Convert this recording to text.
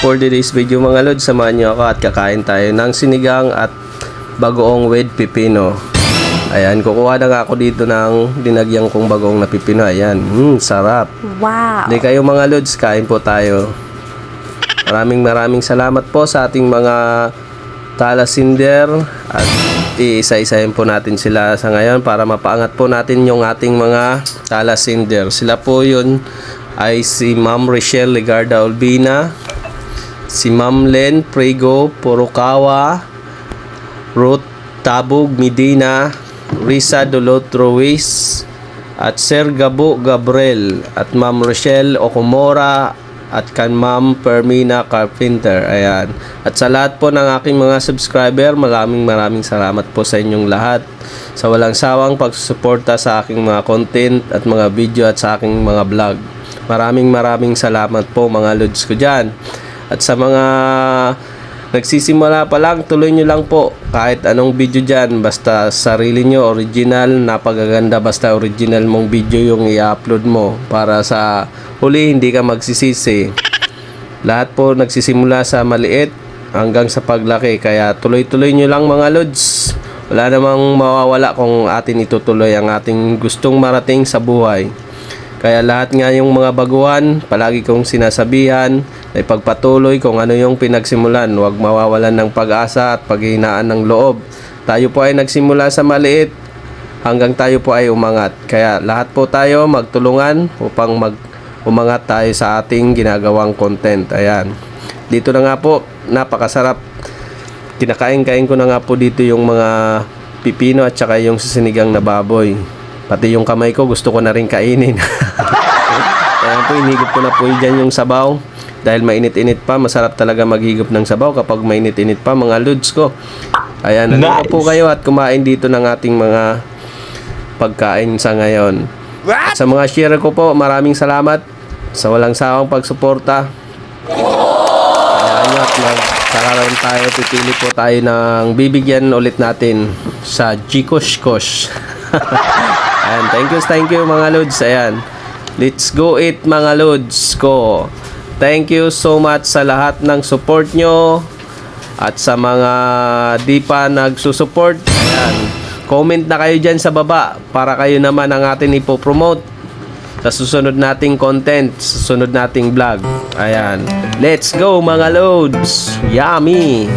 For today's video mga lods, samahan nyo ako at kakain tayo ng sinigang at bagoong with pipino. Ayan, kukuha na nga ako dito ng dinagyang kong bagoong na pipino. Ayan, sarap. Wow! Hindi kayo mga lods, kain po tayo. Maraming salamat po sa ating mga talasinder at iisa-isahin po natin sila sa ngayon para mapaangat po natin yung ating mga talasinder. Sila po yun ay si Ma'am Richelle Legarda Olbina, si Ma'am Len Prego Porokawa, Ruth Tabog Medina, Risa Dolot Ruiz, at Sir Gabo Gabriel, at Ma'am Rochelle Okumora, at kan Ma'am Permina Carpenter. Ayan. At sa lahat po ng aking mga subscriber, maraming salamat po sa inyong lahat sa walang sawang pagsusuporta sa aking mga content at mga video at sa aking mga vlog. Maraming salamat po mga lods ko dyan. At sa mga nagsisimula pa lang, tuloy nyo lang po kahit anong video dyan, basta sarili nyo, original, napagaganda, basta original mong video yung i-upload mo para sa huli hindi ka magsisisi. Lahat po nagsisimula sa maliit hanggang sa paglaki, kaya tuloy-tuloy nyo lang mga lods. Wala namang mawawala kung atin itutuloy ang ating gustong marating sa buhay. Kaya lahat nga yung mga baguhan, palagi kong sinasabihan, ay pagpatuloy kung ano yung pinagsimulan. Huwag mawawalan ng pag-asa at paghihinaan ng loob. Tayo po ay nagsimula sa maliit hanggang tayo po ay umangat. Kaya lahat po tayo magtulungan upang umangat tayo sa ating ginagawang content. Ayan. Dito na nga po, napakasarap. Kinakain-kain ko na nga po dito yung mga pipino at saka yung sinigang na baboy. Pati yung kamay ko gusto ko na rin kainin. Kaya po inigop ko na po dyan yung sabaw. Dahil mainit-init pa, masarap talaga maghigop ng sabaw kapag mainit-init pa mga lods ko. Ayan, nandito po kayo at kumain dito ng ating mga pagkain sa ngayon. At sa mga share ko po, maraming salamat sa walang sawang pagsuporta. Ayan, at magkakaroon tayo, pipili po tayo ng bibigyan ulit natin sa Gkosh. Ayan, thank you mga lods. Ayan, let's go eat mga lods ko. Thank you so much sa lahat ng support nyo at sa mga di pa nagsusupport. Ayan, comment na kayo dyan sa baba para kayo naman ang atin ipopromote sa susunod nating content, susunod nating vlog. Ayan, let's go mga lods. Yummy!